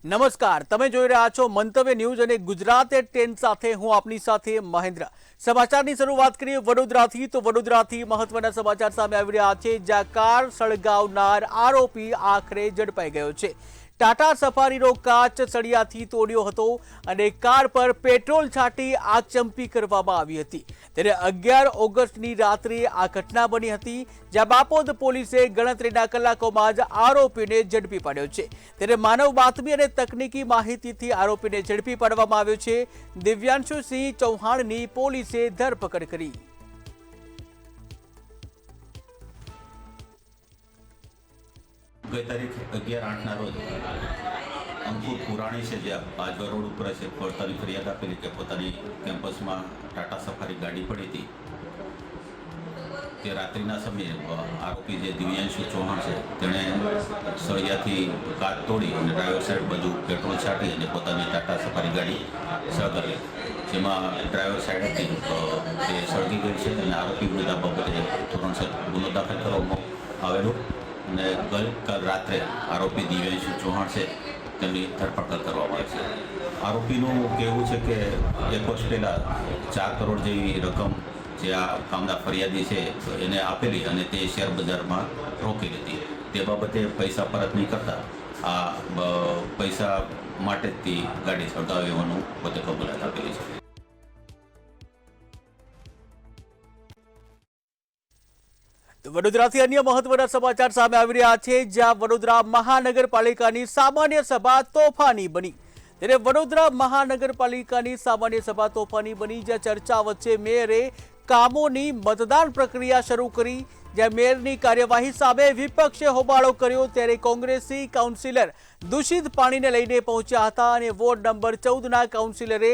નમસ્કાર, તમે જોઈ રહ્યા છો મંતવ્ય ન્યૂઝ અને ગુજરાત એટ 10 સાથે હું આપની સાથે મહેન્દ્ર। સમાચારની શરૂઆત કરીએ વડોદરાથી તો વડોદરાથી મહત્વના સમાચાર સામે આવી રહ્યા છે, જ્યાં કાર સળગાવનાર આરોપી આખરે ઝડપાઈ ગયો છે। ટાટા સફારીનો કાચ સળિયાથી તોડ્યો હતો અને કાર પર પેટ્રોલ છાંટી આગચંપી કરવામાં આવી હતી। ત્યારે 11 ઓગસ્ટની રાત્રે આ ઘટના બની હતી, જ્યાં બાપોદ પોલીસે ગણતરીના કલાકોમાં જ આરોપીને ઝડપી પાડ્યો છે। ત્યારે માનવ બાતમી અને તકનીકી માહિતીથી આરોપીને ઝડપી પાડવામાં આવ્યો છે। દિવ્યાંશુસિંહ ચૌહાણની પોલીસે ધરપકડ કરી। गई तारीख 11/8 रोज अंकुर पुराणी से जे बाजवा रोड पर से पोतानी फरियाद आपेली के पोतानी केम्पस में टाटा सफारी गाड़ी पड़ी थी ते रात्रिना समये आरोपी जे दिव्यांशु चौहान है तेने सळियाथी काच तोड़ी और ड्राइवर साइड बाजू पेट्रोल छाटी और पोतानी टाटा सफारी गाड़ी सळगावी, जेमां ड्राइवर साइड थी ते सळगी गई है और आरोपी विरुद्ध आ बाबते धोरणसर गुनो दाखल करवामां आवेलो। गल रात्रे आरोपी दिव्यांशु चौहान से धरपकड़ करवामां आवी छे। आरोपीનું કહેવું છે કે 1 વર્ષ પહેલાં 4 કરોડ જેવી રકમ જે આ કામના ફરિયાદી છે તો એને આપેલી અને તે શેર બજારમાં રોકેલી હતી। તે બાબતે પૈસા પરત નહીં કરતા આ પૈસા માટે જ તે ગાડી સળગાવી હોવાનું પોતે કબૂલાત આપેલી છે। વડોદરાથી અન્ય મહત્વના સમાચાર સામે આવી રહ્યા છે, જ્યાં વડોદરા મહાનગરપાલિકાની સામાન્ય સભા તોફાની બની। ત્યારે વડોદરા મહાનગરપાલિકાની સામાન્ય સભા તોફાની બની, જ્યાં ચર્ચા વચ્ચે મેયરે કામોની મતદાન પ્રક્રિયા શરૂ કરી। જ્યાં મેયરની કાર્યવાહી સામે વિપક્ષે હોબાળો કર્યો, ત્યારે કોંગ્રેસી કાઉન્સિલર દૂષિત પાણીને લઈને પહોંચ્યા હતા અને વોર્ડ નંબર 14ના કાઉન્સિલરે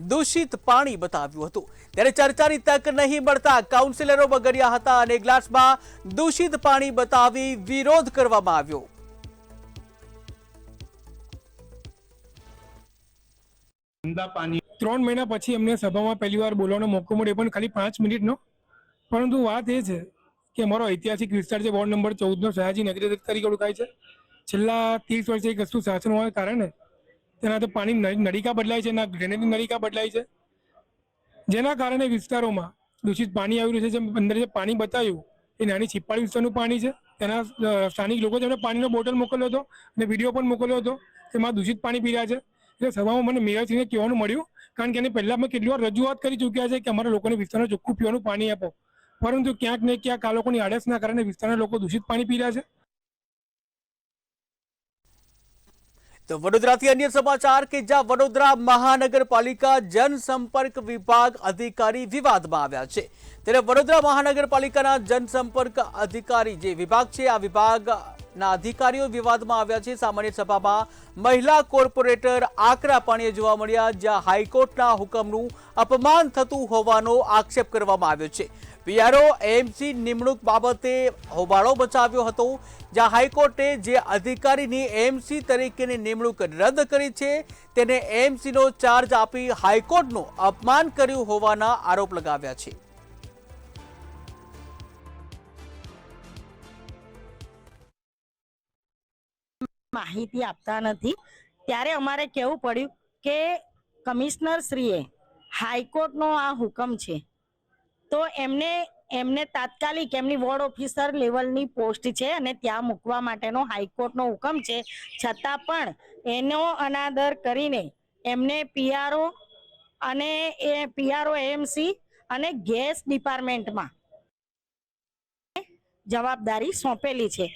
દૂષિત પાણી બતાવ્યું હતું। ત્યારે ચર્ચાની તક નહીં મળતા કાઉન્સિલરો બગડ્યા હતા અને ગ્લાસમાં દૂષિત પાણી બતાવી વિરોધ કરવામાં આવ્યો। પાણી 3 મહિના પછી અમને સભામાં પહેલીવાર બોલવાનો મોકો મળ્યો, પણ ખાલી 5 મિનિટનો। પરંતુ વાત એ છે કે અમારો ઐતિહાસિક વિસ્તાર છે વોર્ડ નંબર 14નો સયાજી નગરી તરીકે ઓળખાય છે। છેલ્લા 30 વર્ષથી એક કશું શાસન હોવાના કારણે તેના તો પાણી નળિકા બદલાય છે, ના ડ્રેનેજની નળિકા બદલાય છે, જેના કારણે વિસ્તારોમાં દૂષિત પાણી આવી રહ્યું છે। અંદર જે પાણી બતાવ્યું એ નાની છીપાળી વિસ્તારનું પાણી છે। તેના સ્થાનિક લોકો જેમણે પાણીનો બોટલ મોકલ્યો હતો અને વિડીયો પણ મોકલ્યો હતો કે એમાં દૂષિત પાણી પી રહ્યા છે। એટલે સભામાં મને મેયરશ્રીને કહેવાનું મળ્યું, કારણ કે એને પહેલાં અમે કેટલી વાર રજૂઆત કરી ચૂક્યા છે કે અમારા લોકોને વિસ્તારમાં ચોખ્ખું પીવાનું પાણી આપો, પરંતુ ક્યાંક ને ક્યાંક આ લોકોની આળસના કારણે વિસ્તારના લોકો દૂષિત પાણી પી રહ્યા છે। તો વડોદરાથી અન્ય સમાચાર કે જ્યાં વડોદરા મહાનગરપાલિકા જનસંપર્ક વિભાગ અધિકારી વિવાદમાં આવ્યા છે। ત્યારે વડોદરા મહાનગરપાલિકાના જનસંપર્ક અધિકારી જે વિભાગ છે આ વિભાગના અધિકારીઓ વિવાદમાં આવ્યા છે। સામાન્ય સભામાં મહિલા કોર્પોરેટર આકરા પાણીએ જોવા મળ્યા, જ્યાં હાઈકોર્ટના હુકમનું અપમાન થતું હોવાનો આક્ષેપ કરવામાં આવ્યો છે। પીઆરઓ એએમસી નિમણૂક બાબતે હોબાળો મચાવ્યો હતો, જ્યાં હાઈકોર્ટે જે અધિકારીની એએમસી તરીકેની નિમણૂક રદ કરી છે તેને એએમસીનો ચાર્જ આપી હાઈકોર્ટનું અપમાન કર્યું હોવાના આરોપ લગાવ્યા છે। માહિતી આપતા નથી, ત્યારે અમારે કહેવું પડ્યું કે કમિશનર શ્રીએ હાઈકોર્ટનો આ હુકમ છે તો એમને તાત્કાલિક એમની વોર્ડ ઓફિસર લેવલની પોસ્ટ છે અને ત્યાં મૂકવા માટેનો હાઈકોર્ટનો હુકમ છે, છતાં પણ એનો અનાદર કરીને એમને પીઆરઓ અને પીઆરઓ એએમસી અને ગેસ ડિપાર્ટમેન્ટમાં જવાબદારી સોંપેલી છે।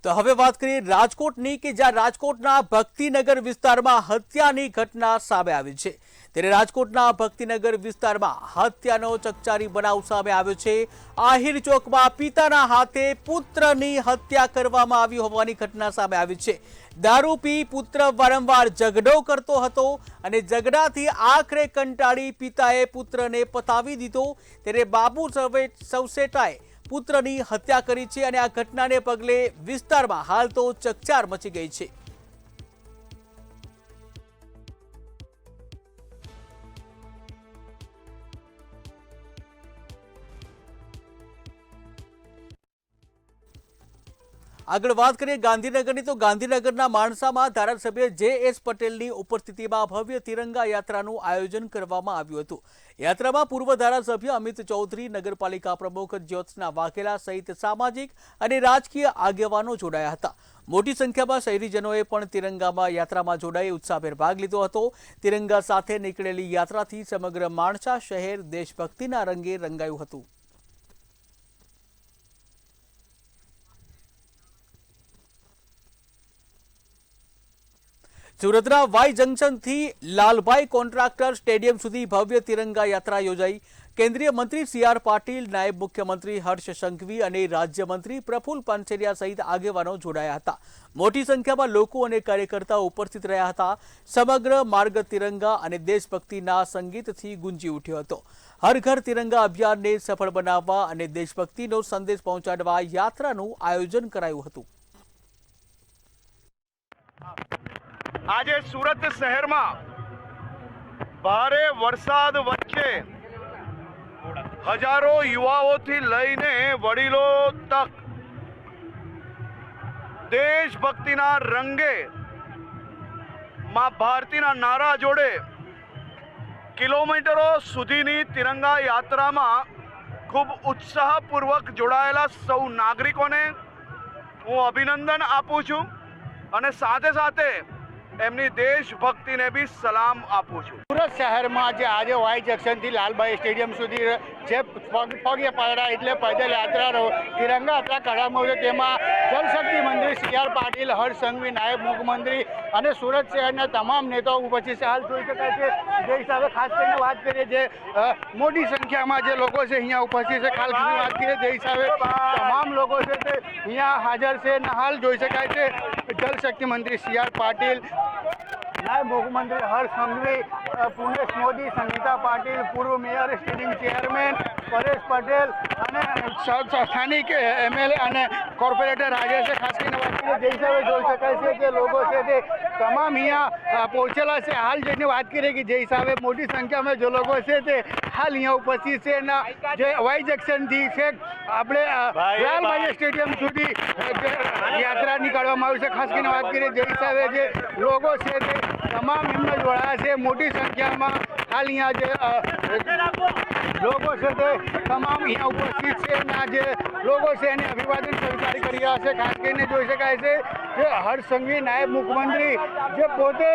તો હવે વાત કરીએ રાજકોટની કે જ્યાં રાજકોટના ભક્તિનગર વિસ્તારમાં હત્યાની ઘટના સામે આવી છે। ત્યારે રાજકોટના ભક્તિનગર વિસ્તારમાં હત્યાનો ચકચારી બનાવ સામે આવ્યો છે। આહિર ચોકમાં પિતાના હાથે પુત્રની હત્યા કરવામાં આવી હોવાની ઘટના સામે આવી છે। દારૂ પી પુત્ર વારંવાર ઝઘડો કરતો હતો અને ઝઘડાથી આખરે કંટાળી પિતાએ પુત્રને પતાવી દીધો। ત્યારે બાબુ સવસેટાએ પુત્રની હત્યા કરી છે અને આ ઘટનાને પગલે વિસ્તારમાં હાલ તો ચકચાર મચી ગઈ છે। આગળ વાત કરીએ ગાંધીનગરની, તો ગાંધીનગરના માણસામાં ધારાસભ્ય જે.એસ. પટેલની ઉપસ્થિતિમાં ભવ્ય તિરંગા યાત્રાનું આયોજન કરવામાં આવ્યું હતું. યાત્રામાં પૂર્વ ધારાસભ્ય અમિત ચૌધરી, નગરપાલિકા પ્રમુખ જ્યોત્સના વાઘેલા સહિત સામાજિક અને રાજકીય આગેવાનો જોડાયા હતા. મોટી સંખ્યામાં શહેરીજનોએ પણ તિરંગામાં યાત્રામાં જોડાઈ ઉત્સાહભેર ભાગ લીધો હતો. તિરંગા સાથે નીકળેલી યાત્રાથી સમગ્ર માણસા શહેર દેશભક્તિના રંગે રંગાયું હતું. સુરતના વાય જંકશનથી લાલભાઈ કોન્ટ્રાક્ટર સ્ટેડિયમ સુધી ભવ્ય તિરંગા યાત્રા યોજાઈ. કેન્દ્રીય મંત્રી સી.આર. પાટીલ, નાયબ મુખ્યમંત્રી હર્ષ સંઘવી અને રાજ્યમંત્રી પ્રફુલ્લ પાનસેરિયા સહિત આગેવાનો જોડાયા હતા. મોટી સંખ્યામાં લોકો અને કાર્યકર્તાઓ ઉપસ્થિત રહ્યા હતા. સમગ્ર માર્ગ તિરંગા અને દેશભક્તિના સંગીતથી ગુંજી ઉઠ્યો હતો. હર ઘર તિરંગા અભિયાનને સફળ બનાવવા અને દેશભક્તિનો સંદેશ પહોંચાડવા યાત્રાનું આયોજન કરાયું હતું. આજે સુરત શહેરમાં ભારે વરસાદ વચ્ચે હજારો યુવાઓથી લઈને વડીલો તક દેશભક્તિના રંગે માં ભારતીના નારા જોડે કિલોમીટરો સુધીની તિરંગા યાત્રામાં ખૂબ ઉત્સાહપૂર્વક જોડાયેલા સૌ નાગરિકોને હું અભિનંદન આપું છું અને સાથે સાથે એમની દેશભક્તિને બી સલામ આપું છું. સુરત શહેરમાં જે આજે વાય જંકશનથી લાલભાઈ સ્ટેડિયમ સુધી જે પગે પાડા એટલે પેદલ યાત્રા તિરંગા યાત્રા કાઢવામાં આવી, તેમાં જલશક્તિ મંત્રી સી.આર. પાટીલ, હર્ષ સંઘવી, નાયબ મુખ્યમંત્રી અને સુરત શહેરના તમામ નેતાઓ ઉપસ્થિત છે. હાલ જોઈ શકાય છે જે હિસાબે ખાસ કરીને વાત કરીએ જે મોટી સંખ્યામાં જે લોકો છે અહીંયા ઉપસ્થિત છે. ખાસ વાત કરીએ જે હિસાબે તમામ લોકો છે તે અહીંયા હાજર છે અને હાલ જોઈ શકાય છે જલશક્તિ મંત્રી સી.આર. પાટીલ, નાયબ મુખ્યમંત્રી હર્ષ સંઘવી, પુનેશ મોદી, સંગીતા પાટીલ, પૂર્વ mayor, standing chairman Paresh Patel અને સ્થાનિક એમએલએ અને કોર્પોરેટર હાજર છે. ખાસ કરીને વાત કરીએ જે હિસાબે જોઈ શકાય છે કે લોકો છે તે તમામ અહીંયા પહોંચેલા છે. હાલ જઈને વાત કરીએ કે જે હિસાબે મોટી સંખ્યામાં જે લોકો છે તે હાલ અહીંયા ઉપસ્થિત છે અને જે વાય જંકશનથી છે આપણે લાલભાઈ સ્ટેડિયમ સુધી યાત્રા નીકળવામાં આવી છે. ખાસ કરીને વાત કરીએ જે હિસાબે જે લોકો છે તે તમામ એમને જોડાયા છે. મોટી સંખ્યામાં હાલ અહીંયા જે લોકો છે તે તમામ અહીંયા ઉપસ્થિત છે અને આ જે લોકો છે એને અભિવાદન સ્વીકાર કરી રહ્યા છે. ખાસ કરીને જોઈ શકાય છે કે હર્ષ સંઘવી, નાયબ મુખ્યમંત્રી જે પોતે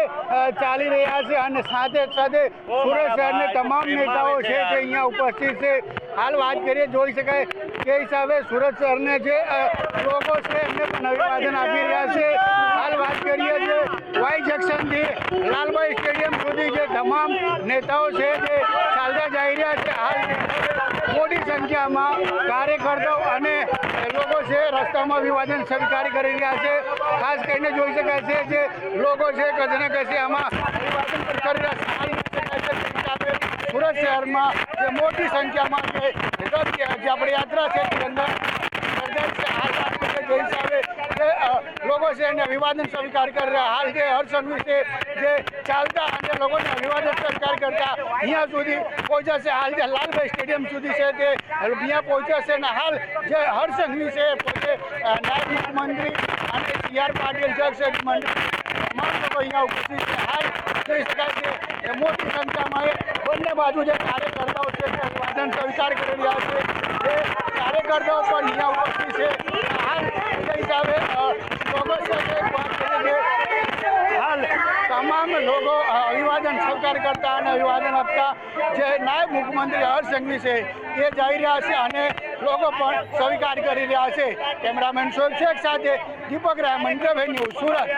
ચાલી રહ્યા છે અને સાથે સાથે સુરત શહેરના તમામ નેતાઓ છે તે અહીંયા ઉપસ્થિત છે. હાલ વાત કરીએ જોઈ શકાય તે હિસાબે સુરત શહેરને જે લોકો છે એમને પણ અભિવાદન આપી રહ્યા છે. હાલ વાત કરીએ જે વાય જંકશનથી લાલભાઈ સ્ટેડિયમ સુધી જે તમામ નેતાઓ છે તે ચાલતા જઈ રહ્યા છે. હાલ મોટી સંખ્યામાં કાર્યકર્તાઓ અને લોકો છે રસ્તામાં અભિવાદન સ્વીકાર કરી રહ્યા છે. ખાસ કરીને જોઈ શકાય છે જે લોકો છે કશે ને કશે આમાં અભિવાદન કરી રહ્યા છે. સુરત શહેરમાં જે મોટી સંખ્યામાં જે આપણી યાત્રા છે તિરંગા જે હિસાબે જે લોકો છે એને અભિવાદન સ્વીકાર કરી રહ્યા. હાલ જે હર્ષ સંઘવી છે જે ચાલતા અને લોકોને અભિવાદન સ્વીકાર કરતા અહીંયા સુધી પહોંચ્યા છે. હાલ જે લાલભાઈ સ્ટેડિયમ સુધી છે તે અહીંયા પહોંચ્યા છે અને હાલ જે હર્ષ સંઘવી છે પોતે નાયબ મુખ્યમંત્રી અને સી.આર. પાટીલ જલશક્તિ મંત્રી તમામ લોકો અહીંયા ઉપસ્થિત છે. હાલ જોઈ શકાય છે કે મોટી સંખ્યામાં બંને બાજુ જે કાર્યકર્તાઓ છે તે અભિવાદન સ્વીકાર કરી રહ્યા છે. જે કાર્યકર્તાઓ પણ અહીંયા ઉપસ્થિત છે. હાલ એ હિસાબે લોકો છે તે વાત કરીએ હાલ તમામ લોકો અભિવાદન સ્વીકાર કરતા અને અભિવાદન આપતા જે નાયબ મુખ્યમંત્રી હર્ષ સંઘવી છે એ જઈ રહ્યા છે અને લોકો પણ સ્વીકાર કરી રહ્યા છે. કેમેરામેન શોએબ શેખ સાથે દીપક રાયમન, ન્યૂઝ, સુરત.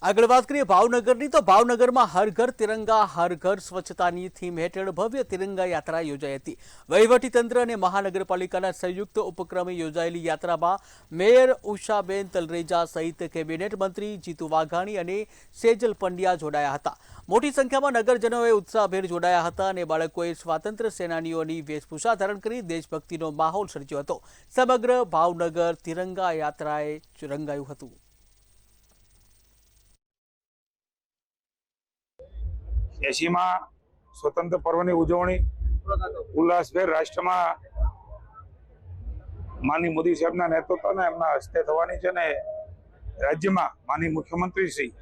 આગળ વાત કરીએ ભાવનગરની, તો ભાવનગરમાં હર ઘર તિરંગા હર ઘર સ્વચ્છતાની થીમ હેઠળ ભવ્ય તિરંગા યાત્રા યોજાઈ હતી. વહીવટીતંત્ર અને મહાનગરપાલિકાના સંયુક્ત ઉપક્રમે યોજાયેલી યાત્રામાં મેયર ઉષાબેન તલરેજા સહિત કેબિનેટ મંત્રી જીતુ વાઘાણી અને સેજલ પંડ્યા જોડાયા હતા. મોટી સંખ્યામાં નગરજનોએ ઉત્સાહભેર જોડાયા હતા અને બાળકોએ સ્વાતંત્ર્ય સેનાનીઓની વેશભૂષા ધારણ કરી દેશભક્તિનો માહોલ સર્જ્યો હતો. સમગ્ર ભાવનગર તિરંગા યાત્રાએ રંગાયું હતું. એસીમાં સ્વતંત્ર પર્વની ઉજવણી ઉલ્લાસભેર રાષ્ટ્રમાં માનનીય મોદી સાહેબના નેતૃત્વને એમના હસ્તે થવાની છે ને રાજ્યમાં માનનીય મુખ્યમંત્રી શ્રી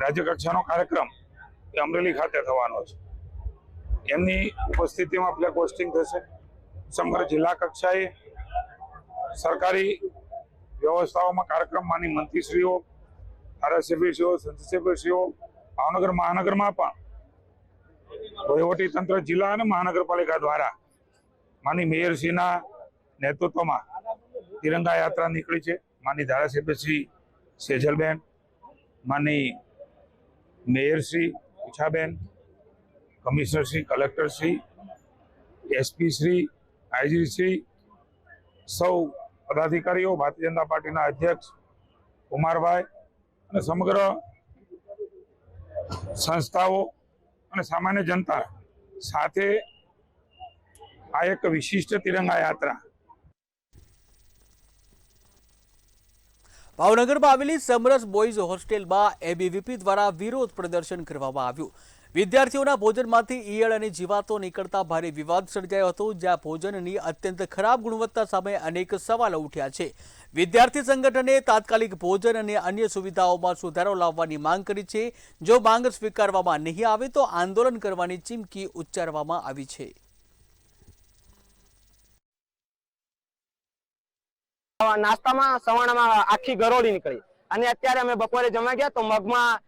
રાજ્ય કક્ષાનો કાર્યક્રમ એ અમરેલી ખાતે થવાનો છે. એમની ઉપસ્થિતિમાં ફ્લેગ હોસ્ટિંગ થશે. સમગ્ર જિલ્લા કક્ષાએ સરકારી વ્યવસ્થાઓમાં કાર્યક્રમ માનનીય મંત્રીશ્રીઓ, ધારાસભ્યશ્રીઓ, સંસદસભ્યશ્રીઓ, ભાવનગર મહાનગરમાં પણ વહીવટી તંત્ર જિલ્લા અને મહાનગરપાલિકા દ્વારા માનનીય મેયરશ્રીના નેતૃત્વમાં તિરંગા યાત્રા નીકળી છે. માનનીય ધારાસભ્યશ્રી સેજલબેન, માનનીય મેયરશ્રી ઈચ્છાબેન, કમિશનરશ્રી, કલેક્ટરશ્રી, એસપીશ્રી, આઈજીશ્રી, સૌ પદાધિકારીઓ, ભારતીય જનતા પાર્ટીના અધ્યક્ષ કુમારભાઈ અને સમગ્ર સંસ્થાઓ અને સામાન્ય જનતા સાથે આ એક વિશિષ્ટ તિરંગા યાત્રા ભાવનગરમાં આવેલી સમરસ બોયઝ હોસ્ટેલમાં એબીવીપી દ્વારા વિરોધ પ્રદર્શન કરવામાં આવ્યું. વિદ્યાર્થીઓના ભોજનમાંથી ઈયળ અને જીવાતો નીકળતા ભારે વિવાદ સર્જાયો હતો, જ્યાં ભોજનની અત્યંત ખરાબ ગુણવત્તા સામે અનેક સવાલો ઉઠ્યા છે. વિદ્યાર્થી સંગઠને તાત્કાલિક ભોજન અને અન્ય સુવિધાઓમાં સુધારો લાવવાની માંગ કરી છે. જો માંગ સ્વીકારવામાં નહીં આવે તો આંદોલન કરવાની ચીમકી ઉચ્ચારવામાં આવી છે. નાસ્તામાં સવાણામાં આખી ગરોળી નીકળી અને અત્યારે અમે બપોરે જમવા ગયા તો મગમાં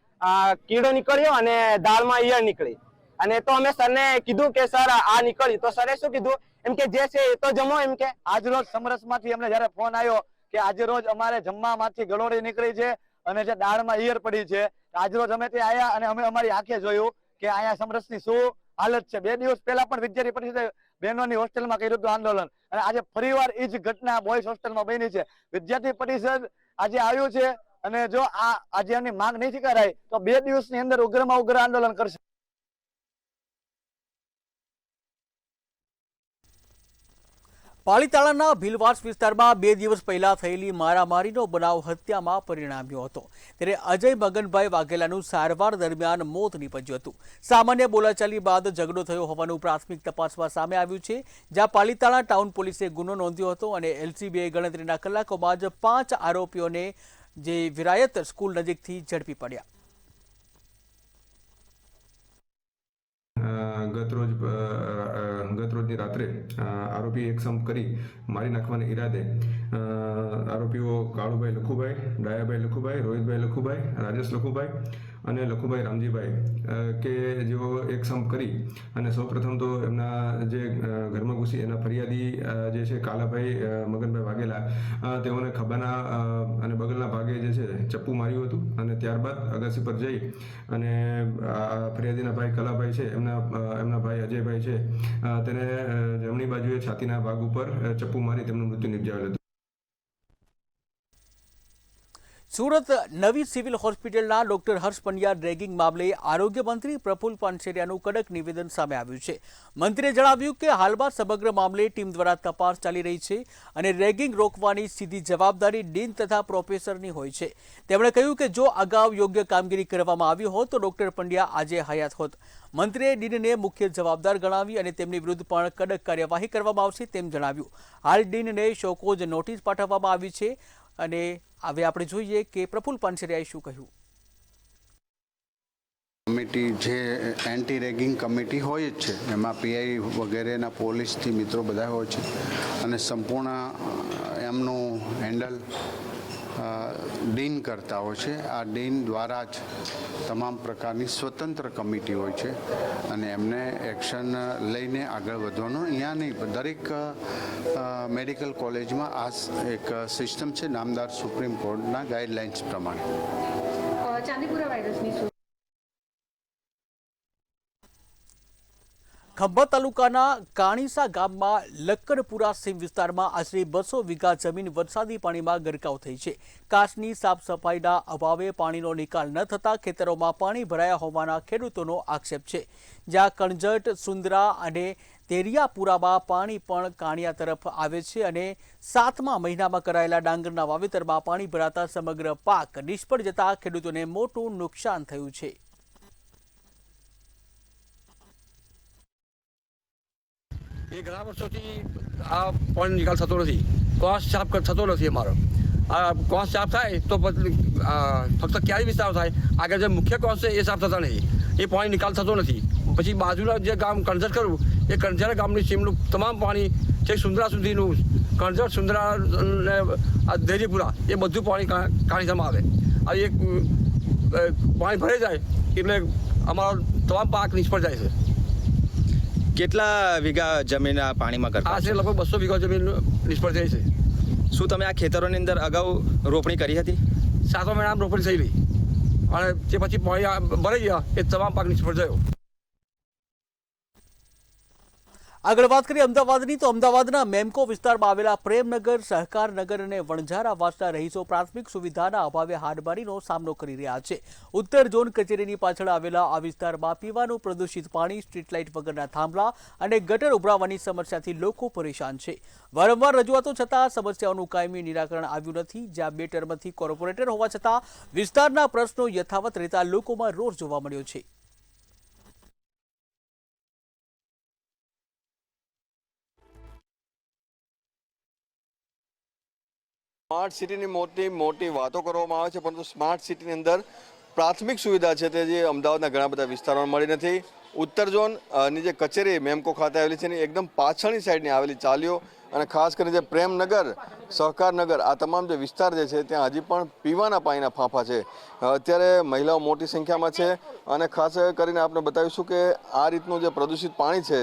કીડો નીકળ્યો અને દાળમાં ઈયળ નીકળી. અને તો અમે સરને કીધું કે સર આ નીકળ્યું, તો સરે શું કીધું એમ કે જે છે એ તો જમો. એમ કે આજ રોજ સમરસમાંથી અમને જયારે ફોન આવ્યો કે આજે રોજ અમારે જમવામાંથી ગરોળી નીકળી છે અને જે દાળમાં ઈયળ પડી છે, આજ રોજ અમે ત્યાં આવ્યા અને અમે અમારી આંખે જોયું કે અહીંયા સમરસની શું હાલત છે. 2 દિવસ પહેલા પણ વિદ્યાર્થી પરિષદે બહેનોની હોસ્ટેલમાં કર્યું હતું આંદોલન અને આજે ફરીવાર એ જ ઘટના બોયઝ હોસ્ટેલમાં બની છે. વિદ્યાર્થી પરિષદ આજે આવ્યું છે અને જો આજે એમની માંગ નહીં સ્વીકારાય તો 2 દિવસની અંદર ઉગ્રમાં ઉગ્ર આંદોલન કરશે. પાલીતાણાના ભીલવાસ વિસ્તારમાં 2 દિવસ પહેલા થયેલી મારામારીનો બનાવ હત્યામાં પરિણમ્યો હતો. ત્યારે અજય મગનભાઈ વાઘેલાનું સારવાર દરમિયાન મોત નીપજ્યું હતું. સામાન્ય બોલાચાલી બાદ ઝઘડો થયો હોવાનું પ્રાથમિક તપાસમાં સામે આવ્યું છે, જ્યાં પાલીતાણા ટાઉન પોલીસે ગુનો નોંધ્યો હતો અને એલસીબીએ ગણતરીના કલાકોમાં જ 5 આરોપીઓને જે વિરાયત સ્કૂલ નજીકથી ઝડપી પડ્યા. ગતરોજની રાત્રે આરોપી એક સંપ કરી મારી નાખવાના ઈરાદે આરોપીઓ કાળુભાઈ લખુભાઈ, ડાયાભાઈ લખુભાઈ, રોહિતભાઈ લખુભાઈ, રાજેશ લખુભાઈ અને લખુભાઈ રામજીભાઈ કે જેઓ એક સંપ કરી અને સૌપ્રથમ તો એમના જે ઘરમાં ઘૂસી એના ફરિયાદી જે છે કાલાભાઈ મગનભાઈ વાઘેલા, તેઓને ખભાના અને બગલના ભાગે જે છે ચપ્પુ માર્યું હતું અને ત્યારબાદ અગાસી પર જઈ અને ફરિયાદીના ભાઈ કલાભાઈ છે એમના ભાઈ અજયભાઈ છે તેને જમણી બાજુએ છાતીના ભાગ ઉપર ચપ્પુ મારી તેમનું મૃત્યુ નિપજાવેલ હતું. સુરત નવી સિવિલ હોસ્પિટલના ડોક્ટર હર્ષ પંડ્યા રેગિંગ મામલે આરોગ્ય મંત્રી પ્રફુલ પાનસેરિયાનું કડક નિવેદન સામે આવ્યું છે. મંત્રીએ જણાવ્યું કે હાલમાં સમગ્ર મામલે ટીમ દ્વારા તપાસ ચાલી રહી છે અને રેગિંગ રોકવાની સીધી જવાબદારી ડીન તથા પ્રોફેસરની હોય છે. તેમણે કહ્યું કે જો અગાઉ યોગ્ય કામગીરી કરવામાં આવી હોત તો ડોક્ટર પંડ્યા આજે હયાત હોત. મંત્રીએ ડીનને મુખ્ય જવાબદાર ગણાવી અને તેમની વિરુદ્ધ પણ કડક કાર્યવાહી કરવામાં આવશે તેમ જણાવ્યું. હાલ ડીનને શોકોઝ નોટિસ પાઠવવામાં આવી છે અને હવે આપણે જોઈએ કે પ્રફુલ પાનસેરિયાએ શું કહ્યું. કમિટી જે એન્ટી રેગિંગ કમિટી હોય જ છે, એમાં પીઆઈ વગેરેના પોલીસથી મિત્રો બધા હોય છે અને સંપૂર્ણ એમનું હેન્ડલ ડીન કરતા હોય છે. આ ડીન દ્વારા જ તમામ પ્રકારની સ્વતંત્ર કમિટી હોય છે અને એમને એક્શન લઈને આગળ વધવાનું. અહીંયા નહીં, દરેક મેડિકલ કોલેજમાં આ એક સિસ્ટમ છે નામદાર સુપ્રીમ કોર્ટના ગાઈડલાઇન્સ પ્રમાણે. ચાંદીપુરા વાયરસની ખંભાત તાલુકાના કાણીસા ગામમાં લક્કડપુરા સીમ વિસ્તારમાં આશરે 200 વીઘા જમીન વરસાદી પાણીમાં ગરકાવ થઈ છે. કાચની સાફ સફાઈના અભાવે પાણીનો નિકાલ ન થતાં ખેતરોમાં પાણી ભરાયા હોવાના ખેડૂતોનો આક્ષેપ છે. જ્યાં કણજટ, સુંદરા અને તેરિયાપુરામાં પાણી પણ કાણિયા તરફ આવે છે અને 7મા મહિનામાં કરાયેલા ડાંગરના વાવેતરમાં પાણી ભરાતા સમગ્ર પાક નિષ્ફળ જતા ખેડૂતોને મોટું નુકસાન થયું છે. એ ઘણા વર્ષોથી આ પાણી નિકાલ થતો નથી, કોસ સાફ થતો નથી અમારો. આ કોસ સાફ થાય તો ફક્ત ક્યાંય વિસ્તાર થાય, આગળ જે મુખ્ય કોસ છે એ સાફ થતા નહીં, એ પાણી નિકાલ થતો નથી. પછી બાજુના જે ગામ કણઝર કરું, એ કણઝર ગામની સીમનું તમામ પાણી છેક સુંદરા સુધીનું, કણઝર સુંદરા અને આ દેરીપુરા એ બધું પાણી કાણીસામાં આવે. આ એક પાણી ભરાઈ જાય એટલે અમારો તમામ પાક નિષ્ફળ જાય છે. કેટલા વીઘા જમીન આ પાણીમાં કરતા? આશરે લગભગ 200 વીઘા જમીન નિષ્ફળ જાય છે. શું તમે આ ખેતરોની અંદર અગાઉ રોપણી કરી હતી? 7 મહિનામાં રોપણી થઈ રહી અને તે પછી પાણી ભરાઈ ગયા, એ તમામ પાક નિષ્ફળ ગયો. આગળ વાત કરીએ અમદાવાદની, તો અમદાવાદના મેમકો વિસ્તારમાં આવેલા પ્રેમનગર, સહકારનગર અને વણઝારા વાસના રહીશો પ્રાથમિક સુવિધાના અભાવે હાડમારીનો સામનો કરી રહ્યા છે. ઉત્તર ઝોન કચેરીની પાછળ આવેલા આ વિસ્તારમાં પીવાનું પ્રદૂષિત પાણી, સ્ટ્રીટ લાઇટ વગરના થાંભલા અને ગટર ઉભરાવાની સમસ્યાથી લોકો પરેશાન છે. વારંવાર રજૂઆતો છતાં સમસ્યાઓનું કાયમી નિરાકરણ આવ્યું નથી. જ્યાં 2 ટર્મથી કોર્પોરેટર હોવા છતાં વિસ્તારના પ્રશ્નો યથાવત રહેતા લોકોમાં રોષ જોવા મળ્યો છે. સ્માર્ટ સિટીની મોટી વાતો કરવામાં આવે છે, પરંતુ સ્માર્ટ સિટીની અંદર પ્રાથમિક સુવિધા છે તે જે અમદાવાદના ઘણા બધા વિસ્તારોમાં મળી નથી. ઉત્તર ઝોનની જે કચેરી મેમકો ખાતે આવેલી છે એની એકદમ પાછળની સાઈડની આવેલી ચાલીઓ અને ખાસ કરીને જે પ્રેમનગર, સહકારનગર આ તમામ જે વિસ્તાર જે છે ત્યાં હજી પણ પીવાના પાણીના ફાંફા છે. અત્યારે મહિલાઓ મોટી સંખ્યામાં છે અને ખાસ કરીને આપણે બતાવીશું કે આ રીતનું જે પ્રદૂષિત પાણી છે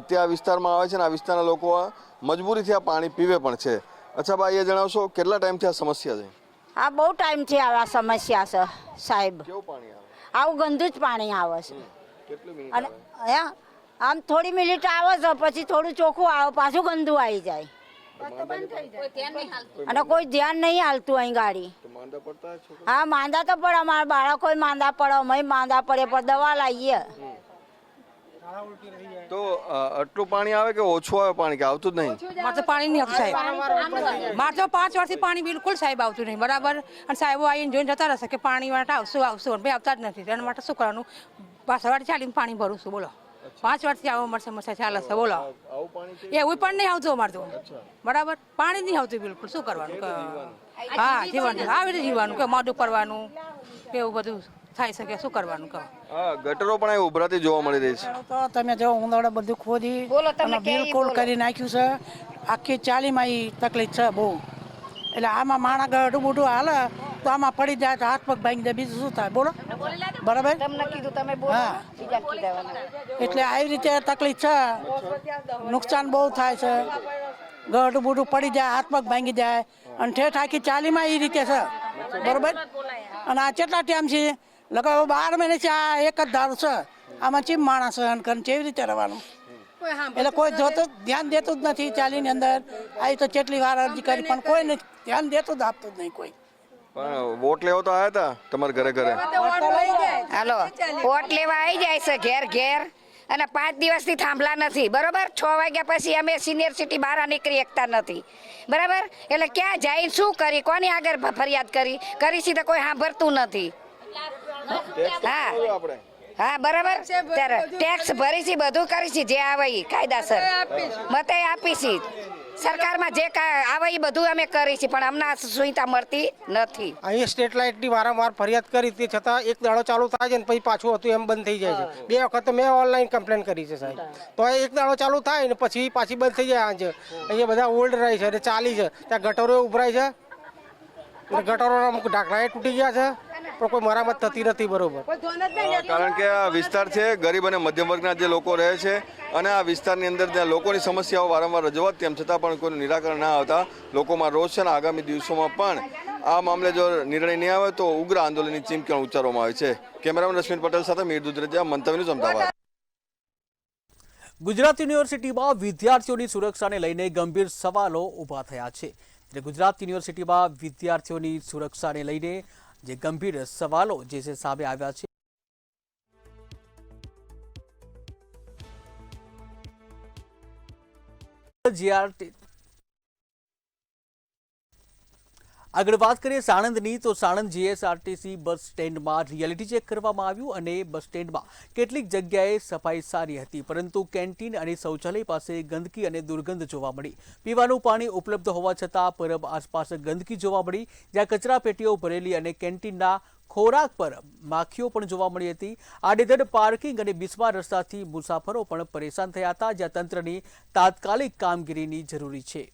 તે આ વિસ્તારમાં આવે છે અને આ વિસ્તારના લોકો મજબૂરીથી આ પાણી પીવે પણ છે. અચ્છા ભાઈ, એ જણાવશો કેટલા ટાઈમથી આ સમસ્યા છે? આ બહુ ટાઈમથી આ સમસ્યા છે સાહેબ. કેવું પાણી આવે? આવું ગંદુ જ પાણી આવે છે. કેટલી મિનિટ અને આમ થોડી મિનિટ આવે છે, પછી થોડું ચોખ્ખું આવે, પાછું ગંદુ આવી જાય અને કોઈ ધ્યાન નહીં હાલતું અહીં ગાડી. હા, માંદા તો પડે, અમારા બાળકો માંદા પડે, અમે માંદા પડે, પણ દવા લાવીએ. તો આટલું પાણી આવે કે ઓછું આવે પાણી, કે આવતું જ નહીં? મારે તો પાણી નહીં આવતું સાહેબ. મારે તો 5 વર્ષથી પાણી બિલકુલ સાહેબ આવતું નહીં, બરાબર. અને સાહેબો આવીને જોઈને જતા રહેશે કે પાણી માટે આવશું ભાઈ, આવતા જ નથી. એના માટે શું કરવાનું? સવારે ચાલીને પાણી ભરું છું, બોલો. 5 વર્ષથી આવો સમસ્યા ચાલે છે, બોલો. એવું પણ નહીં આવતું અમારે તો, બરાબર. પાણી નહીં આવતું બિલકુલ, શું કરવાનું? હા, જીવવાનું આવી રીતે જીવવાનું, કે મોઢું પડવાનું, એવું બધું થાય શકે, શું કરવાનું કહો. ગટરો પણ ઉભરાતી જોવા મળી રહી છે. તો તમે જો ઉંદરડે બધું ખોદી અને બિલકુલ કરી નાખ્યું છે. આખી ચાલીમાં એ તકલીફ છે બહુ. એટલે આમાં માણા ગઢું બુઢું હાલે તો આમાં પડી જાય તો હાથ પગ ભાંગી જાય, બીજું શું થાય બોલો, બરાબર. હા, એટલે આવી રીતે તકલીફ છે, નુકસાન બહુ થાય છે. ગઢું બુઢું પડી જાય, હાથ પગ ભાંગી જાય અને ઠેઠ આખી ચાલીમાં એ રીતે છે, બરોબર. અને આ કેટલા ટાઈમ છે લગાવ 12 મહિને આ એક જ ધારું છે, આમાં ચીમ માણસ સહન કરે, કેવી રીતે રહેવાનું? એટલે કોઈ જોતું ધ્યાન દેતું જ નથી. ચાલીની અંદર આવી તો કેટલી વાર અરજી કરી પણ કોઈ નથી ધ્યાન દેતું જ, આપતું જ નહીં કોઈ. પણ વોટ લેવા તો આવ્યા હતા તમારા ઘરે ઘરે? હાલો, વોટ લેવા આવી જાય છે ઘેર ઘેર, અને 5 દિવસથી થાંભલા નથી, બરોબર. 6 વાગ્યા પછી અમે સિનિયર સિટી બહાર નીકળી શકતા નથી, બરાબર. એટલે ક્યાં જાય, શું કરી, કોની આગળ ફરિયાદ કરી તો કોઈ સાંભળતું નથી. હા, બરાબર. ટેક્સ ભરી છે, બધું કરી છે, જે આવે એ કાયદાસર મતે આપી છે. સરકારમાં જે આવે એ બધું અમે કરી છે, પણ અમને સુવિધા મળતી નથી. અહીં સ્ટ્રીટ લાઇટની વારંવાર ફરિયાદ કરી તે છતાં એક દાડો ચાલુ થાય છે ને પછી પાછું હતું એમ બંધ થઈ જાય છે. 2 વખત મેં ઓનલાઈન કમ્પ્લેન કરી છે સાહેબ. તો એક દાડો ચાલુ થાય ને પછી પાછી બંધ થઈ જાય. આજે અહીંયા બધા ઓલ્ડ રહી છે એટલે ચાલી છે, ત્યાં ગટરો ઉભરાય છે, ગટરોના ઢાંકણા તૂટી ગયા છે, પણ કોઈ મરામત થતી નથી, બરોબર. કારણ કે આ વિસ્તાર છે ગરીબ અને મધ્યમ વર્ગના જે લોકો રહે છે અને આ વિસ્તારની અંદર ત્યાં લોકોની સમસ્યાઓ વારંવાર રજૂઆત, તેમ છતાં પણ કોઈનું નિરાકરણ ના આવતા લોકોમાં રોષ છે અને આગામી દિવસોમાં પણ આ મામલે જો નિર્ણય નહીં આવે તો ઉગ્ર આંદોલનની ચીમકી ઉચ્ચારવામાં આવે છે. કેમેરામેન રશ્મિન પટેલ સાથે મીર દુધરેજા, મંતવ્ય ન્યૂઝ, અમદાવાદ. ગુજરાત યુનિવર્સિટીમાં વિદ્યાર્થીઓની સુરક્ષાને લઈને ગંભીર સવાલો ઊભા થયા છે. ગુજરાત યુનિવર્સિટીમાં વિદ્યાર્થીઓની સુરક્ષાને લઈને જે ગંભીર સવાલો જે છે સામે આવ્યા છે. આગળ વાત કરીએ સાણંદની, તો સાણંદ જીએસઆરટીસી બસ સ્ટેન્ડમાં રિયાલિટી ચેક કરવામાં આવ્યું અને બસ સ્ટેન્ડમાં કેટલીક જગ્યાએ સફાઈ સારી હતી, પરંતુ કેન્ટીન અને શૌચાલય પાસે ગંદકી અને દુર્ગંધ જોવા મળી. પીવાનું પાણી ઉપલબ્ધ હોવા છતાં પરબ આસપાસ ગંદકી જોવા મળી, જ્યાં કચરા પેટીઓ ભરેલી અને કેન્ટીનના ખોરાક પર માખીઓ પણ જોવા મળી હતી. આડેધડ પાર્કિંગ અને બિસ્માર રસ્તાથી મુસાફરો પણ પરેશાન થયા હતા, જ્યાં તંત્રની તાત્કાલિક કામગીરીની જરૂરી છે.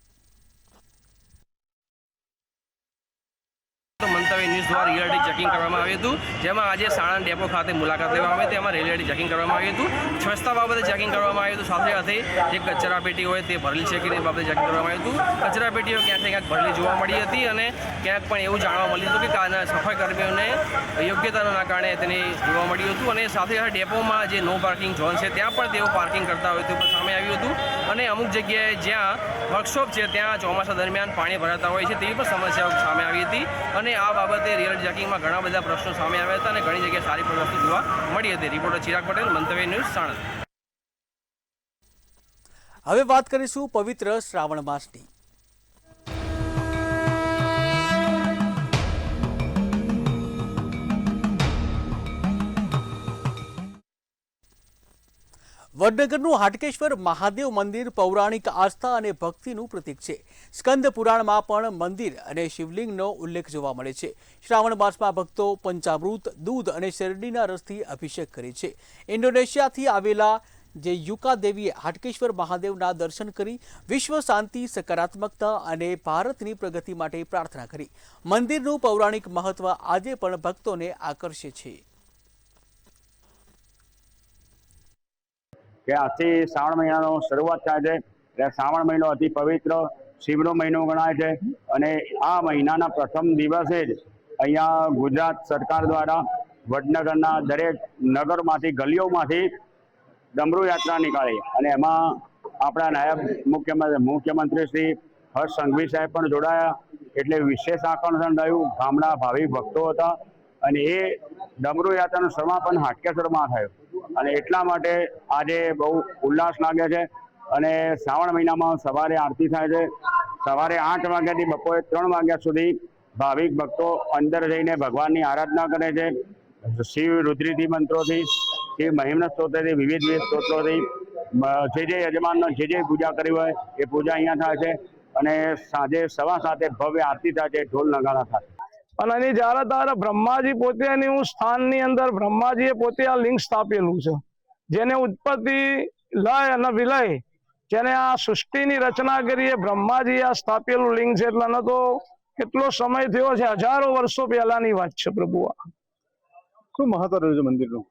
મંતવ્ય ન્યૂઝ દ્વારા રિયાલિટી ચેકિંગ કરવામાં આવ્યું હતું, જેમાં આજે સાણંદ ડેપો ખાતે મુલાકાત લેવામાં આવી હતી. એમાં રિયાલિટી ચેકિંગ કરવામાં આવ્યું હતું, સ્વચ્છતા બાબતે ચેકિંગ કરવામાં આવ્યું હતું, સાથે સાથે જે કચરા પેટી હોય તે ભરેલી છે કે તે બાબતે ચેકિંગ કરવામાં આવ્યું હતું. કચરા પેટીઓ ક્યાંથી ક્યાંક ભરેલી જોવા મળી હતી અને ક્યાંક પણ એવું જાણવા મળ્યું હતું કે સફાઈ કર્મીઓને યોગ્યતાના કારણે તેને જોવા મળ્યું હતું. અને સાથે સાથે ડેપોમાં જે નો પાર્કિંગ ઝોન છે ત્યાં પણ તેઓ પાર્કિંગ કરતા હોય તેવું સામે આવ્યું હતું. અને અમુક જગ્યાએ જ્યાં વર્કશોપ છે ત્યાં ચોમાસા દરમિયાન પાણી ભરાતા હોય છે તેવી પણ સમસ્યાઓ સામે આવી હતી. અને આ બાબતે રિયાલિટી ચેકિંગમાં ઘણા બધા પ્રશ્નો સામે આવ્યા હતા અને ઘણી જગ્યાએ સારી પણ વસ્તુ જોવા મળી હતી. રિપોર્ટર ચિરાગ પટેલ, મંતવ્ય ન્યૂઝ, સાણંદ. હવે વાત કરીશું પવિત્ર શ્રાવણ માસની. વડનગરનું હાટકેશ્વર મહાદેવ મંદિર પૌરાણિક આસ્થા અને ભક્તિનું પ્રતીક છે. સ્કંદ પુરાણમાં પણ મંદિર અને શિવલિંગનો ઉલ્લેખ જોવા મળે છે. શ્રાવણ માસમાં ભક્તો પંચામૃત, દૂધ અને શેરડીના રસથી અભિષેક કરે છે. ઇન્ડોનેશિયાથી આવેલા જે યુકા દેવીએ હાટકેશ્વર મહાદેવના દર્શન કરી વિશ્વ શાંતિ, સકારાત્મકતા અને ભારતની પ્રગતિ માટે પ્રાર્થના કરી. મંદિરનું પૌરાણિક મહત્વ આજે પણ ભક્તોને આકર્ષે છે. કે આજથી શ્રાવણ મહિનાનો શરૂઆત થાય છે. એટલે શ્રાવણ મહિનો અતિ પવિત્ર શિવનો મહિનો ગણાય છે અને આ મહિનાના પ્રથમ દિવસે જ અહીંયા ગુજરાત સરકાર દ્વારા વડનગરના દરેક નગરમાંથી, ગલીઓમાંથી ડમરૂ યાત્રા નીકાળી અને એમાં આપણા નાયબ મુખ્યમંત્રી શ્રી હર્ષ સંઘવી સાહેબ પણ જોડાયા. એટલે વિશેષ આકર્ષણ થયું. ગામના ભાવિક ભક્તો હતા અને એ ડમરૂ યાત્રાનું સમાપન હાટકેશ્વરમાં થયું અને એટલા માટે આજે બહુ ઉલ્લાસ લાગે છે. અને શ્રાવણ મહિનામાં સવારે આરતી થાય છે. સવારે 8 વાગ્યાથી બપોરે 3 વાગ્યા સુધી ભાવિક ભક્તો અંદર જઈને ભગવાનની આરાધના કરે છે. શિવ રુદ્રીથી મંત્રોથી, શિવ મહિમ્ન સ્તોત્રથી, વિવિધ સ્તોત્રોથી જે યજમાનનો જે પૂજા કરી હોય એ પૂજા અહીંયા થાય છે. અને સાંજે 7:15 ભવ્ય આરતી થાય છે, ઢોલ નગારા થાય છે. અને એની જ્યારે તારે બ્રહ્માજી પોતે એની સ્થાનની અંદર બ્રહ્માજીએ પોતે આ લિંગ સ્થાપેલું છે, જેને ઉત્પત્તિ, લય અને વિલય, જેને આ સૃષ્ટિની રચના કરી એ બ્રહ્માજી આ સ્થાપેલું લિંગ છે. એટલે ન તો કેટલો સમય થયો છે, હજારો વર્ષો પહેલાની વાત છે. પ્રભુ શું મહત્વ રહ્યું છે મંદિરનું?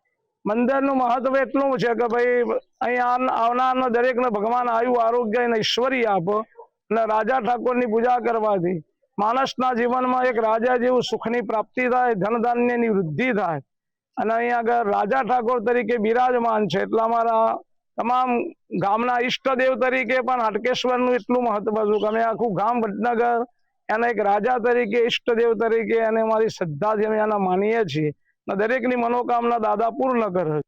મંદિરનું મહત્વ એટલું છે કે ભાઈ અહીંયા આવનારને દરેકને ભગવાન આયુ, આરોગ્ય અને ઐશ્વર્ય આપે. અને રાજા ઠાકોરની પૂજા કરવાથી માણસના જીવનમાં એક રાજા જેવું સુખની પ્રાપ્તિ થાય, ધનધાન્યની વૃદ્ધિ થાય. અને અહીંયા આગળ રાજા ઠાકોર તરીકે બિરાજમાન છે. એટલે અમારા તમામ ગામના ઈષ્ટદેવ તરીકે પણ હાટકેશ્વરનું એટલું મહત્વ છે કે અમે આખું ગામ વડનગર એને એક રાજા તરીકે, ઈષ્ટદેવ તરીકે અને અમારી શ્રદ્ધાથી અમે એના માનીએ છીએ. દરેકની મનોકામના દાદા પૂર્ણ કરે.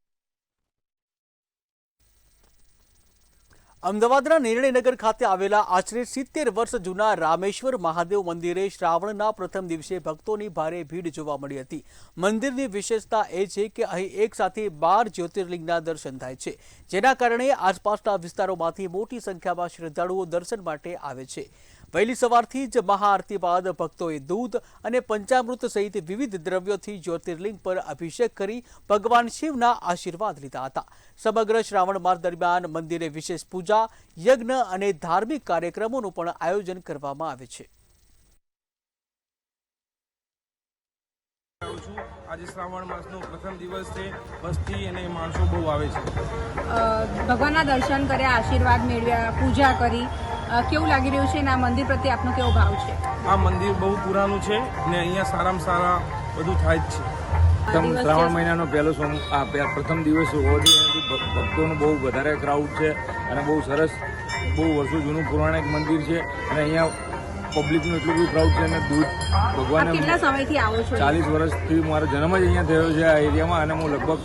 અમદાવાદના નિર્ણયનગર ખાતે આવેલા આશરે 70 વર્ષ જૂના રામેશ્વર મહાદેવ મંદિરે શ્રાવણના પ્રથમ દિવસે ભક્તોની ભારે ભીડ જોવા મળી હતી. મંદિરની વિશેષતા એ છે કે અહીં એક સાથે 12 જ્યોતિર્લિંગના દર્શન થાય છે, જેના કારણે આસપાસના વિસ્તારોમાંથી મોટી સંખ્યામાં શ્રદ્ધાળુઓ દર્શન માટે આવે છે. વહેલી સવારથી જ મહાઆરતી બાદ ભક્તોએ દૂધ અને પંચામૃત સહિત વિવિધ દ્રવ્યોથી જ્યોતિર્લિંગ પર અભિષેક કરી ભગવાન શિવના આશીર્વાદ લીધા હતા. સમગ્ર શ્રાવણ માસ દરમિયાન મંદિરે વિશેષ પૂજા, યજ્ઞ અને ધાર્મિક કાર્યક્રમોનું પણ આયોજન કરવામાં આવે છે. આજે શ્રાવણ માસનો પ્રથમ દિવસ છે. વસ્તી અને માણસો બહુ આવે છે. ભગવાનના દર્શન કર્યા, આશીર્વાદ મેળવ્યા, પૂજા કરી. કેવું લાગી રહ્યું છે અને આ મંદિર પ્રત્યે આપનો કેવો ભાવ છે? આ મંદિર બહુ પુરાણું છે અને અહીંયા સારામાં સારા બધું થાય જ છે. શ્રાવણ મહિનાનો પ્રથમ દિવસ હોવાથી ભક્તોનું બહુ વધારે ક્રાઉડ છે અને બહુ સરસ, બહુ વર્ષો જૂનું પૌરાણિક મંદિર છે. અને અહીંયા પબ્લિકનું એટલું બધું ક્રાઉડ છે અને દૂધ ભગવાન કેટલા સમયથી આવો છો? 40 વર્ષથી મારો જન્મ જ અહીંયા થયો છે આ એરિયામાં અને હું લગભગ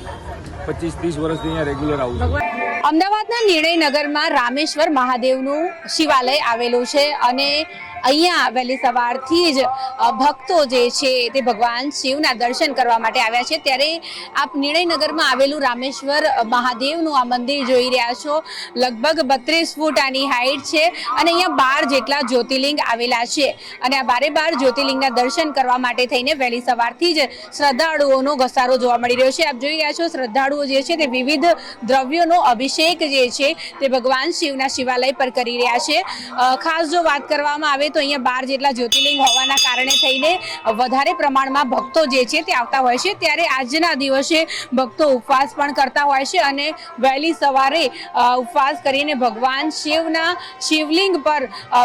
25-30 વર્ષથી અહીંયા રેગ્યુલર આવું છું. અમદાવાદના નિર્ણયનગરમાં રામેશ્વર મહાદેવનું શિવાલય આવેલું છે અને અહીંયા વહેલી સવારથી જ ભક્તો જે છે તે ભગવાન શિવના દર્શન કરવા માટે આવ્યા છે। ત્યારે આપ નિર્ણયનગરમાં આવેલું રામેશ્વર મહાદેવનું આ મંદિર જોઈ રહ્યા છો। લગભગ 32 ફૂટ આની હાઈટ છે અને અહીંયા 12 જેટલા જ્યોતિર્લિંગ આવેલા છે અને આ 12 જ્યોતિર્લિંગના દર્શન કરવા માટે થઈને વહેલી સવારથી જ શ્રદ્ધાળુઓનો ઘસારો જોવા મળી રહ્યો છે। આપ જોઈ રહ્યા છો શ્રદ્ધાળુઓ જે છે તે વિવિધ દ્રવ્યોનો અભિષેક જે છે તે ભગવાન શિવના શિવાલય પર કરી રહ્યા છે। ખાસ જો વાત કરવામાં આવે તો અહીંયા 12 જેટલા જ્યોતિર્લિંગ હોવાના કારણે થઈને વધારે પ્રમાણમાં ભક્તો જે છે તે આવતા હોય છે। ત્યારે આજના દિવસે ભક્તો ઉપવાસ પણ કરતા હોય છે અને વહેલી સવારે ઉપવાસ કરીને ભગવાન શિવના શિવલિંગ પર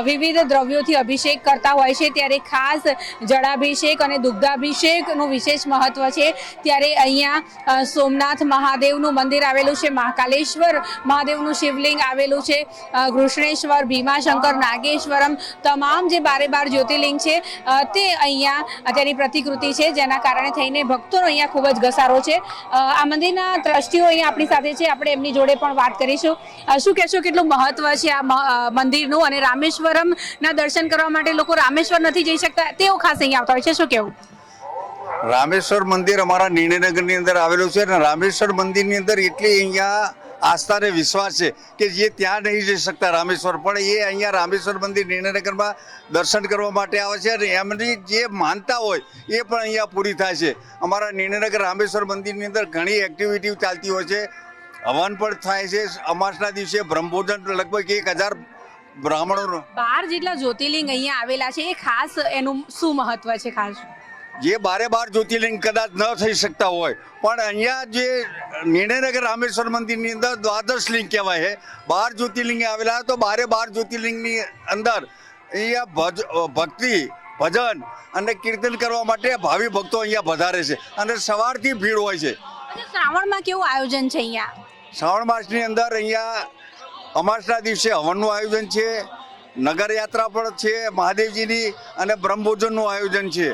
વિવિધ દ્રવ્યોથી અભિષેક કરતા હોય છે। ત્યારે ખાસ જળાભિષેક અને દુગ્ધાભિષેકનું વિશેષ મહત્વ છે। ત્યારે અહીંયા સોમનાથ મહાદેવનું મંદિર આવેલું છે, મહાકાલેશ્વર મહાદેવનું શિવલિંગ આવેલું છે, કૃષ્ણેશ્વર, ભીમાશંકર, નાગેશ્વરમ તમામ જે 12 જ્યોતિર્લિંગ છે તે અહીંયા તેની પ્રતિકૃતિ છે, જેના કારણે થઈને ભક્તોનો અહીંયા ખૂબ જ ઘસારો છે। આ મંદિરના ટ્રસ્ટીઓ અહીંયા આપણી સાથે છે, આપણે એમની જોડે પણ વાત કરીશું। શું કહેશો, કેટલું મહત્વ છે આ મંદિરનું અને રામેશ્વરમના દર્શન કરવા માટે લોકો રામેશ્વર નથી જઈ શકતા તેઓ ખાસ અહીંયા આવતા હોય છે, શું કહેવું? રામેશ્વર મંદિર અમારા નિર્ણયનગરની અંદર આવેલું છે અને રામેશ્વર મંદિરની અંદર એટલી અહીંયા આસ્થા અને વિશ્વાસ છે કે જે ત્યાં નહીં જઈ શકતા રામેશ્વર, પણ એ અહીંયા રામેશ્વર મંદિર નિર્ણયનગરમાં દર્શન કરવા માટે આવે છે અને એમની જે માનતા હોય એ પણ અહીંયા પૂરી થાય છે। અમારા નિર્ણયનગર રામેશ્વર મંદિરની અંદર ઘણી એક્ટિવિટી ચાલતી હોય છે, હવન પણ થાય છે। અમાસના દિવસે બ્રહ્મભોજન લગભગ 1000 બ્રાહ્મણો 12 જેટલા જ્યોતિર્લિંગ અહીંયા આવેલા છે, એ ખાસ એનું શું મહત્વ છે? ખાસ જે 12 જ્યોતિર્લિંગ કદાચ ન થઈ શકતા હોય પણ અહીંયા જે નિર્ણયનગર રામેશ્વર મંદિરની અંદર 12 લિંગ કહેવાય છે, 12 જ્યોતિર્લિંગ આવેલા તો 12 જ્યોતિર્લિંગની અંદર અહીંયા ભક્તિ ભજન અને કીર્તન કરવા માટે ભાવિ ભક્તો અહીંયા વધારે છે અને સવારથી ભીડ હોય છે। શ્રાવણમાં કેવું આયોજન છે અહીંયા? શ્રાવણ માસની અંદર અહીંયા અમાસના દિવસે હવનનું આયોજન છે, નગર યાત્રા પણ છે મહાદેવજીની અને બ્રહ્મભોજનનું આયોજન છે।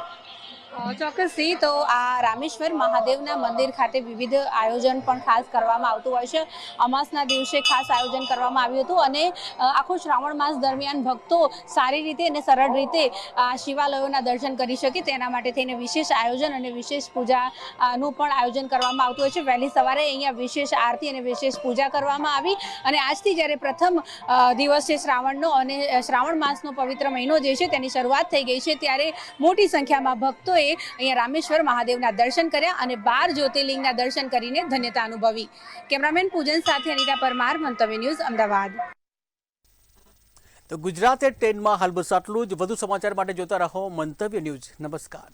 ચોક્કસથી તો આ રામેશ્વર મહાદેવના મંદિર ખાતે વિવિધ આયોજન પણ ખાસ કરવામાં આવતું હોય છે। અમાસના દિવસે ખાસ આયોજન કરવામાં આવ્યું હતું અને આખો શ્રાવણ માસ દરમિયાન ભક્તો સારી રીતે અને સરળ રીતે આ શિવાલયોના દર્શન કરી શકે તેના માટે થઈને વિશેષ આયોજન અને વિશેષ પૂજાનું પણ આયોજન કરવામાં આવતું હોય છે। વહેલી સવારે અહીંયા વિશેષ આરતી અને વિશેષ પૂજા કરવામાં આવી અને આજથી જ્યારે પ્રથમ દિવસ છે શ્રાવણનો અને શ્રાવણ માસનો પવિત્ર મહિનો જે છે તેની શરૂઆત થઈ ગઈ છે, ત્યારે મોટી સંખ્યામાં ભક્તોએ અહીંયા રામેશ્વર મહાદેવના દર્શન કર્યા અને 12 જ્યોતિર્લિંગના દર્શન કરીને ધન્યતા અનુભવી। કેમેરામેન પૂજન સાથે અનિતા પરમાર, મંતવ્ય ન્યૂઝ, અમદાવાદ। તો ગુજરાત એટ 10માં હાલ બસ આટલું જ। વધુ સમાચાર માટે જોતા રહો મંતવ્ય ન્યૂઝ। નમસ્કાર।